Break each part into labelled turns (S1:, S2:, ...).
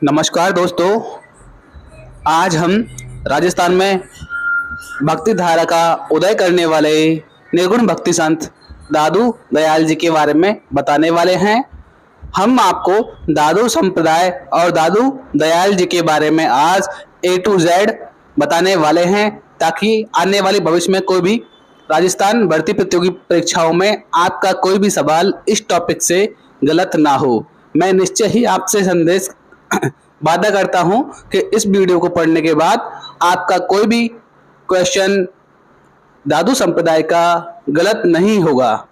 S1: नमस्कार दोस्तों। आज हम राजस्थान में भक्ति धारा का उदय करने वाले निर्गुण भक्ति संत दादू दयाल जी के बारे में बताने वाले हैं। हम आपको दादू संप्रदाय और दादू दयाल जी के बारे में आज A to Z बताने वाले हैं, ताकि आने वाले भविष्य में कोई भी राजस्थान भर्ती प्रतियोगी परीक्षाओं में आपका कोई भी सवाल इस टॉपिक से गलत ना हो। मैं निश्चय ही आपसे संदेश वादा करता हूं कि इस वीडियो को पढ़ने के बाद आपका कोई भी क्वेश्चन दादू संप्रदाय का गलत नहीं होगा।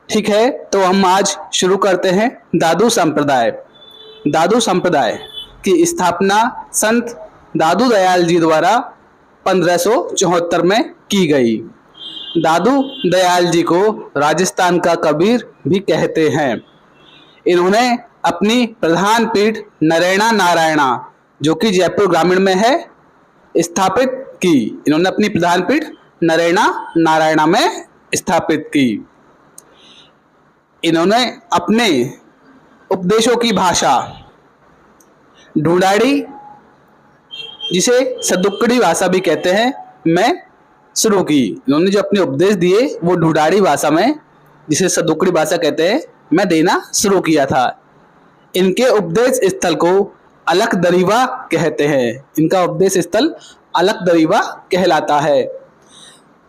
S1: ठीक है, तो हम आज शुरू करते हैं। दादू संप्रदाय। दादू संप्रदाय की स्थापना संत दादू दयाल जी द्वारा 1574 में की गई। दादू दयाल जी को राजस्थान का कबीर भी कहते हैं। इन्होंने अपनी प्रधान पीठ नरैना नारायणा, जो कि जयपुर ग्रामीण में है, स्थापित की। इन्होंने अपनी प्रधान पीठ नरैना नारायणा में स्थापित की। इन्होंने अपने उपदेशों की भाषा ढूंढाड़ी, जिसे सदुक्कड़ी भाषा भी कहते हैं, में शुरू की। इन्होंने जो अपने उपदेश दिए वो ढूंढाड़ी भाषा में, जिसे सदुक्कड़ी भाषा कहते हैं, में देना शुरू किया था। इनके उपदेश स्थल को अलख दरीवा कहते हैं। इनका उपदेश स्थल अलख दरीवा कहलाता है।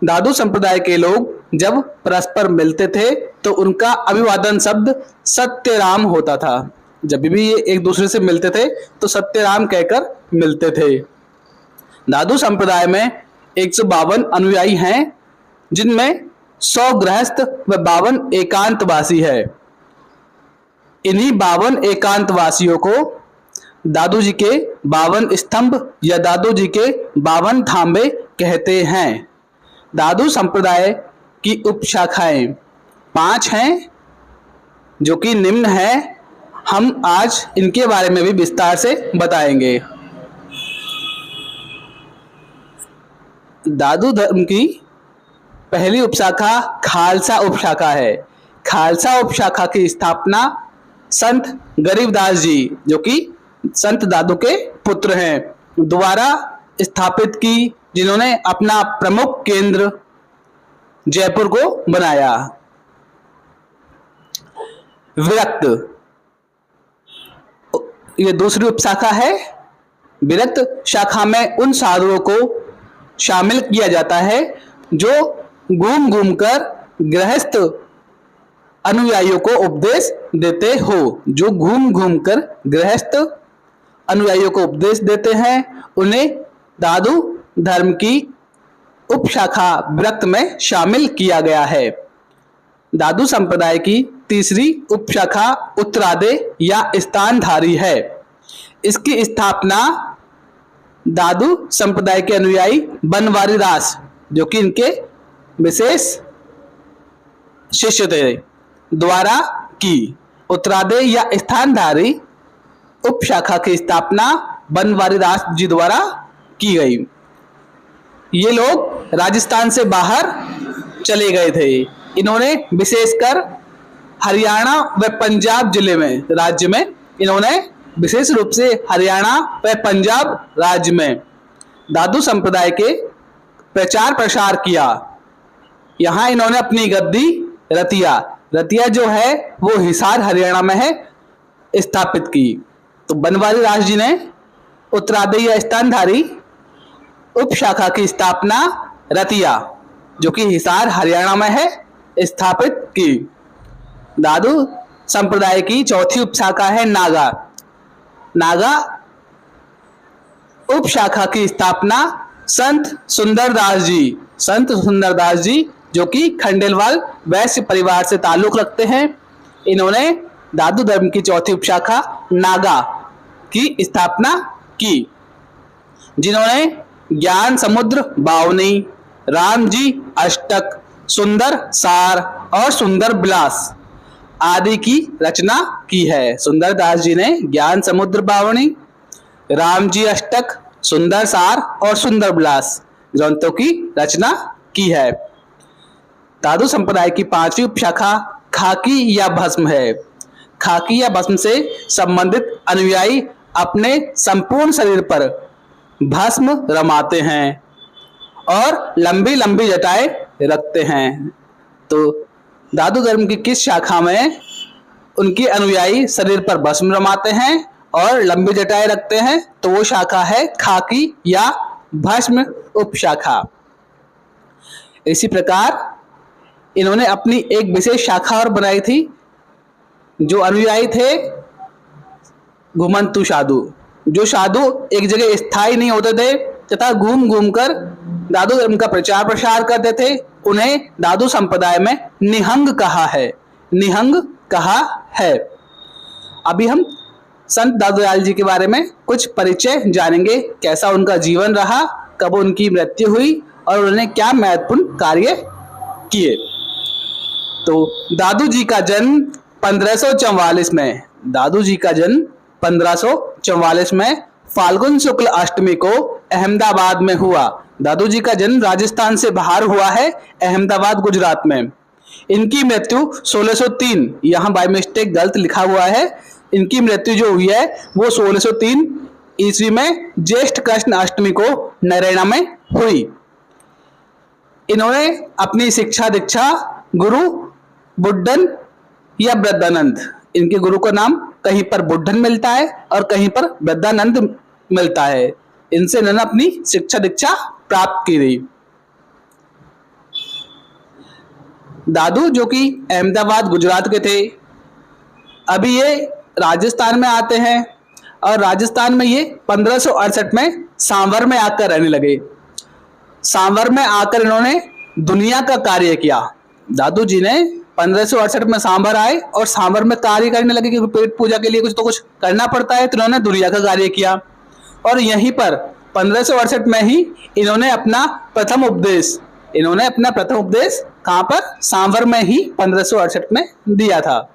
S1: दादू संप्रदाय के लोग जब परस्पर मिलते थे तो उनका अभिवादन शब्द सत्यराम होता था। जब भी ये एक दूसरे से मिलते थे तो सत्यराम कहकर मिलते थे। दादू संप्रदाय में 152 अनुयायी हैं, जिनमें 100 गृहस्थ व 52 एकांतवासी है। इन्हीं 52 एकांतवासियों को दादू जी के 52 स्तंभ या दादू जी के 52 थांबे कहते हैं। दादू संप्रदाय की उपशाखाएं 5 हैं, जो कि निम्न है। हम आज इनके बारे में भी विस्तार से बताएंगे। दादू धर्म की पहली उपशाखा खालसा उपशाखा है। खालसा उपशाखा की स्थापना संत गरीबदास जी, जो कि संत दादू के पुत्र हैं, द्वारा स्थापित की, जिन्होंने अपना प्रमुख केंद्र जयपुर को बनाया। विरक्त, ये दूसरी उपशाखा है। विरक्त शाखा में उन साधुओं को शामिल किया जाता है जो घूम घूम कर गृहस्थ अनुयायियों को उपदेश देते हो। जो घूम घूम कर गृहस्थ अनुयायियों को उपदेश देते हैं, उन्हें दादू धर्म की उपशाखा विरक्त में शामिल किया गया है। दादू संप्रदाय की तीसरी उपशाखा उत्तरादे या स्थानधारी है। इसकी स्थापना दादू संप्रदाय के अनुयायी बनवारी दास, जो कि इनके विशेष शिष्य थे, द्वारा की। उत्तरादे या स्थानधारी उपशाखा की स्थापना बनवारी दास जी द्वारा की गई। ये लोग राजस्थान से बाहर चले गए थे। इन्होंने विशेषकर हरियाणा व पंजाब जिले में, राज्य में, इन्होंने विशेष रूप से हरियाणा व पंजाब राज्य में दादू संप्रदाय के प्रचार प्रसार किया। यहाँ इन्होंने अपनी गद्दी रतिया जो है वो हिसार हरियाणा में है, स्थापित की। तो बनवारी दास जी ने उत्तरादे या स्थानधारी उपशाखा की स्थापना रतिया, जो कि हिसार हरियाणा में है, स्थापित की। दादू संप्रदाय की चौथी उपशाखा है नागा। नागा उपशाखा की स्थापना संत सुंदरदास जी, जो कि खंडेलवाल वैश्य परिवार से ताल्लुक रखते हैं, इन्होंने दादू धर्म की चौथी उपशाखा नागा की स्थापना की, जिन्होंने ज्ञान समुद्र बावनी, राम जी अष्टक, सुंदर सार और सुंदर विलास आदि की रचना की है। सुंदरदास जी ने ज्ञान समुद्र बावनी, राम जी अष्टक, सुंदर सार और सुंदर विलास ग्रंथों की रचना की है। दादू संप्रदाय की पांचवी उपशाखा खाकी या भस्म है। खाकी या भस्म से संबंधित अनुयायी अपने संपूर्ण शरीर पर भस्म रमाते हैं और लंबी लंबी जटाएं रखते हैं। तो दादू धर्म की किस शाखा में उनके अनुयायी शरीर पर भस्म रमाते हैं और लंबी जटाएं रखते हैं? तो वो शाखा है खाकी या भस्म उपशाखा। इसी प्रकार इन्होंने अपनी एक विशेष शाखा और बनाई थी। जो अनुयायी थे घुमंतु साधु, जो साधु एक जगह स्थायी नहीं होते थे तथा घूम घूम कर दादू धर्म का प्रचार प्रसार करते थे, उन्हें दादू संप्रदाय में निहंग कहा है। निहंग कहा है। अभी हम संत दादूलाल जी के बारे में कुछ परिचय जानेंगे, कैसा उनका जीवन रहा, कब उनकी मृत्यु हुई और उन्होंने क्या महत्वपूर्ण कार्य किए। तो दादू जी का जन्म 1544 में, दादू जी का जन्म 1544 में फाल्गुन शुक्ल अष्टमी को अहमदाबाद में हुआ। दादू जी का जन्म राजस्थान से बाहर हुआ है, अहमदाबाद गुजरात में। इनकी मृत्यु 1603, यहाँ बाय मिस्टेक गलत लिखा हुआ है। इनकी मृत्यु जो हुई है वो 1603 ईस्वी में ज्येष्ठ कृष्ण अष्टमी को नरेना में हुई। इन्होंने अपनी शिक्षा दीक्षा गुरु बुड्ढन या वृद्धानंद, इनके गुरु का नाम कहीं पर बुड्ढन मिलता है और कहीं पर वृद्धानंद मिलता है। इनसे इन्होंने अपनी शिक्षा दीक्षा प्राप्त की थी। दादू जो कि अहमदाबाद गुजरात के थे, अभी ये राजस्थान में आते हैं और राजस्थान में ये 1568 में सांवर में आकर रहने लगे। सांवर में आकर इन्होंने दुनिया का कार्य किया। दादू जी ने 1568 में सांभर आए और सांभर में कार्य करने लगे, क्योंकि पेट पूजा के लिए कुछ तो कुछ करना पड़ता है, तो इन्होंने दुनिया का कार्य किया। और यहीं पर 1568 में ही इन्होंने अपना प्रथम उपदेश कहाँ पर? सांभर में ही 1568 में दिया था।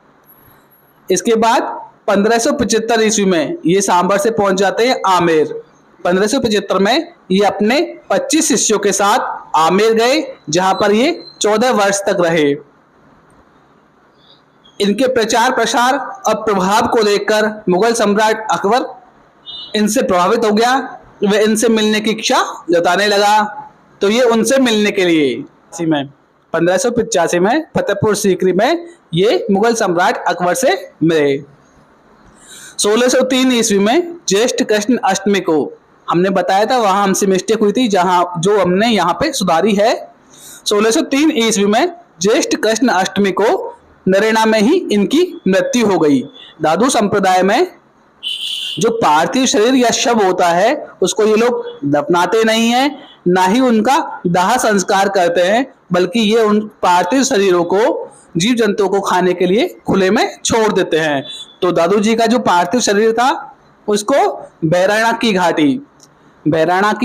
S1: इसके बाद 1575 ईस्वी में ये सांभर से पहुंच जाते हैं आमेर। 1575 में ये अपने 25 शिष्यों के साथ आमेर गए, जहां पर ये 14 वर्ष तक रहे। इनके प्रचार प्रसार और प्रभाव को लेकर मुगल सम्राट अकबर इनसे प्रभावित हो गया। वह इनसे मिलने की इच्छा जताने लगा, तो ये उनसे मिलने के लिए 1585 में फतेहपुर सीकरी में ये मुगल सम्राट अकबर से मिले। 1603 ईस्वी में ज्येष्ठ कृष्ण अष्टमी को, हमने बताया था वहां हमसे मिस्टेक हुई थी, जहां जो हमने यहाँ पे सुधारी है। 1603 ईस्वी में ज्येष्ठ कृष्ण अष्टमी को नरेना में ही इनकी मृत्यु हो गई। दादू संप्रदाय में जो पार्थिव शरीर या शव होता है उसको ये लोग दफनाते नहीं है, ना ही उनका दाह संस्कार करते हैं, बल्कि ये उन पार्थिव शरीरों को जीव जंतुओं को खाने के लिए खुले में छोड़ देते हैं। तो दादू जी का जो पार्थिव शरीर था उसको बैराणा की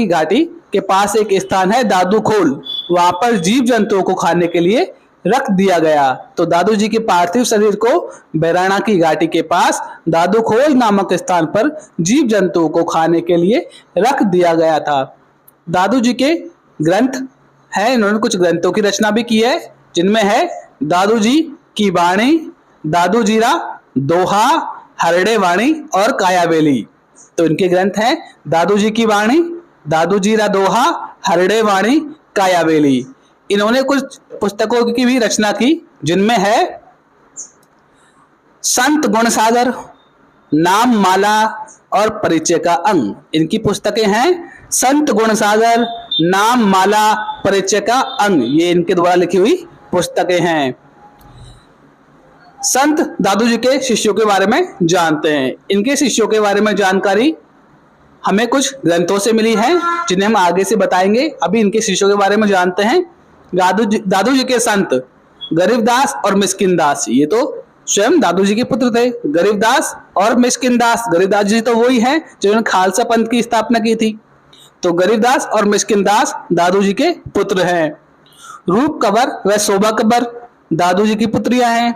S1: घाटी के पास एक स्थान है दादू खोल, वहां पर जीव जंतुओं को खाने के लिए रख दिया गया। तो दादू जी के पार्थिव शरीर को बैराणा की घाटी के पास दादू खोल नामक स्थान पर जीव जंतुओं को खाने के लिए रख दिया गया था। दादू जी के ग्रंथ हैं, इन्होंने कुछ ग्रंथों की रचना भी की है, जिनमें है दादू जी की वाणी, दादू जीरा दोहा, हरड़े वाणी और कायाबेली। तो इनके ग्रंथ हैं दादू जी की वाणी, दादू जीरा दोहा, हरड़े वाणी, कायाबेली। इन्होंने कुछ पुस्तकों की भी रचना की, जिनमें है संत गुणसागर, नाम माला और परिचय का अंग। इनकी पुस्तकें हैं संत गुणसागर, नाम माला, परिचय का अंग, ये इनके द्वारा लिखी हुई पुस्तकें हैं। संत दादू जी के शिष्यों के बारे में जानते हैं। इनके शिष्यों के बारे में जानकारी हमें कुछ ग्रंथों से मिली है, जिन्हें हम आगे से बताएंगे। अभी इनके शिष्यों के बारे में जानते हैं। दादू जी के संत गरीबदास और मिस्किनदास, ये तो स्वयं दादू जी के पुत्र थे, गरीबदास और मिस्किनदास। गरीबदास जी तो वही हैं जिन्होंने खालसा पंथ की स्थापना की थी। तो गरीबदास और मिस्किनदास दादू जी के पुत्र हैं। रूप कंवर व शोभा कंवर दादू जी की पुत्रियां हैं।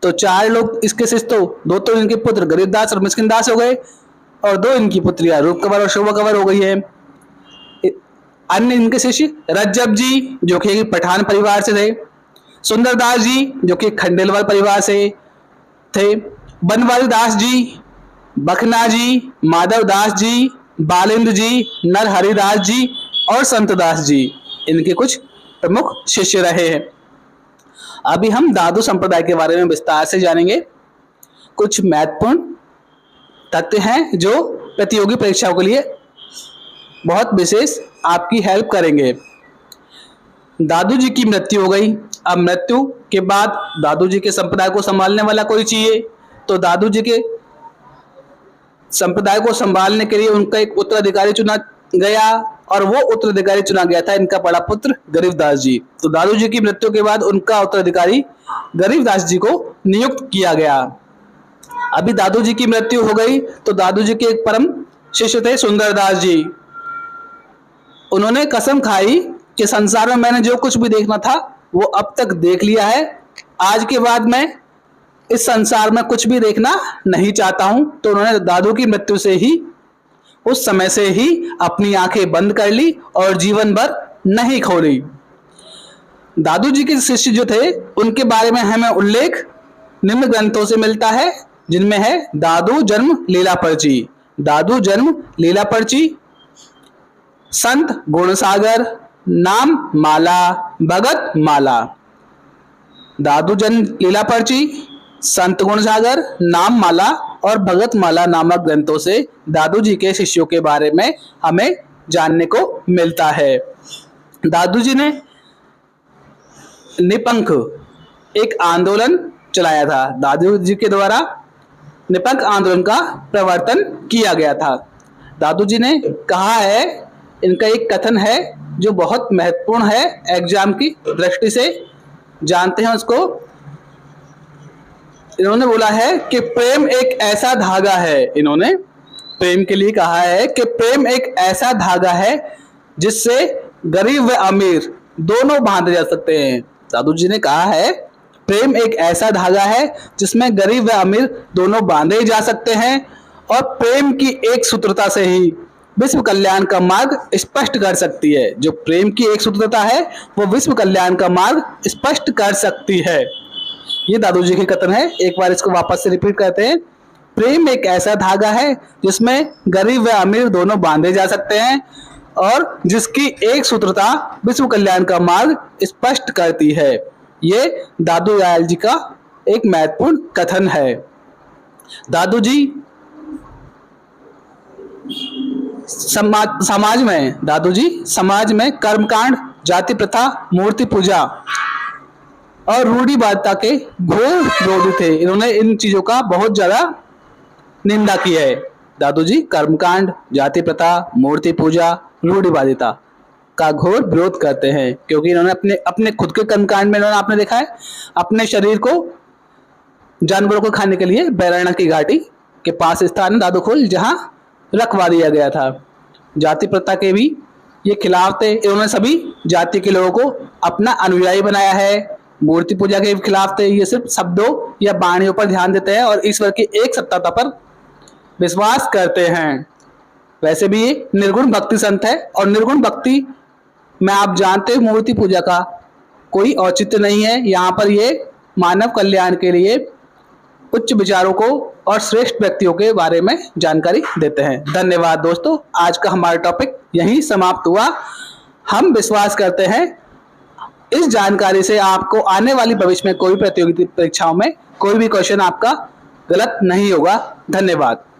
S1: तो 4 लोग इसके शिष्य, तो 2 तो इनके पुत्र गरीबदास और मिस्किनदास हो गए, और 2 इनकी पुत्रियां रूप कंवर और शोभा कंवर हो गई है। अन्य इनके शिष्य रज्जब जी, जो कि पठान परिवार से थे, सुंदरदास जी, जो कि खंडेलवाल परिवार से थे, बनवारी दास जी, बखना जी, माधवदास जी, बालेंद्र जी, नरहरिदास जी और संतदास जी इनके कुछ प्रमुख शिष्य रहे हैं। अभी हम दादू संप्रदाय के बारे में विस्तार से जानेंगे। कुछ महत्वपूर्ण तथ्य हैं जो प्रतियोगी परीक्षाओं के लिए बहुत विशेष आपकी हेल्प करेंगे। दादू जी की मृत्यु हो गई। अब मृत्यु के बाद दादू जी के संप्रदाय को संभालने वाला कोई चाहिए, तो दादू जी के संप्रदाय को संभालने के लिए उनका एक उत्तराधिकारी चुना गया और वो उत्तराधिकारी चुना गया था इनका बड़ा पुत्र गरीबदास जी। तो दादू जी की मृत्यु के बाद उनका उत्तराधिकारी गरीबदास जी को नियुक्त किया गया। अभी दादू जी की मृत्यु हो गई तो दादू जी के एक परम शिष्य थे सुंदरदास जी। उन्होंने कसम खाई कि संसार में मैंने जो कुछ भी देखना था वो अब तक देख लिया है, आज के बाद मैं इस संसार में कुछ भी देखना नहीं चाहता हूं। तो उन्होंने दादू की मृत्यु से ही उस समय से ही अपनी आंखें बंद कर ली और जीवन भर नहीं खोली। दादू जी के शिष्य जो थे उनके बारे में हमें उल्लेख निम्न ग्रंथों से मिलता है, जिनमें है दादू जन्म लीला पर्ची, दादू जन्म लीला पर्ची, संत गुणसागर, नाम माला, भगत माला। दादू जन्म लीला पर्ची, संत गुणसागर, नाम माला और भगत माला नामक ग्रंथों से दादू जी के शिष्यों के बारे में हमें जानने को मिलता है। दादू जी ने निपंक एक आंदोलन चलाया था। दादू जी के द्वारा निपंक आंदोलन का प्रवर्तन किया गया था। दादू जी ने कहा है, इनका एक कथन है जो बहुत महत्वपूर्ण है एग्जाम की दृष्टि से, जानते हैं उसको। इन्होंने बोला है कि प्रेम एक ऐसा धागा है, इन्होंने प्रेम के लिए कहा है कि प्रेम एक ऐसा धागा है जिससे गरीब व अमीर दोनों बांधे जा सकते हैं। दादू जी ने कहा है प्रेम एक ऐसा धागा है जिसमें गरीब व अमीर दोनों बांधे जा सकते हैं और प्रेम की एक सूत्रता से ही विश्व कल्याण का मार्ग स्पष्ट कर सकती है। जो प्रेम की एक सूत्रता है वो विश्व कल्याण का मार्ग स्पष्ट कर सकती है। ये दादू जी के कथन है। एक बार इसको वापस से रिपीट करते हैं। प्रेम एक ऐसा धागा है जिसमें गरीब व अमीर दोनों बांधे जा सकते हैं और जिसकी एक सूत्रता विश्व कल्याण का मार्ग स्पष्ट करती है। ये दादू दयाल जी का एक महत्वपूर्ण कथन है। दादू जी समाज में कर्मकांड, जाति प्रथा, मूर्ति पूजा और रूढ़िवादिता के घोर विरोधी थे। इन्होंने इन चीजों का बहुत ज्यादा निंदा की है। दादू जी कर्मकांड, जाति प्रथा, मूर्ति पूजा, रूढ़िवादिता का घोर विरोध करते हैं, क्योंकि इन्होंने अपने खुद के कर्मकांड में इन्होंने आपने देखा है अपने शरीर को जानवरों को खाने के लिए बैराणा की घाटी के पास स्थान है दादूखोल, जहां रखवा दिया गया था। जाति प्रथा के भी ये खिलाफ थे। इन्होंने सभी जाति के लोगों को अपना अनुयायी बनाया है। मूर्ति पूजा के खिलाफ थे। ये सिर्फ शब्दों या वाणियों पर ध्यान देते हैं और ईश्वर की एक सत्ता पर विश्वास करते हैं। वैसे भी ये निर्गुण भक्ति संत है और निर्गुण भक्ति में आप जानते हैं मूर्ति पूजा का कोई औचित्य नहीं है। यहाँ पर ये मानव कल्याण के लिए उच्च विचारों को और श्रेष्ठ व्यक्तियों के बारे में जानकारी देते हैं। धन्यवाद दोस्तों, आज का हमारा टॉपिक यहीं समाप्त हुआ। हम विश्वास करते हैं इस जानकारी से आपको आने वाली भविष्य में कोई प्रतियोगिता परीक्षाओं में कोई भी क्वेश्चन आपका गलत नहीं होगा। धन्यवाद।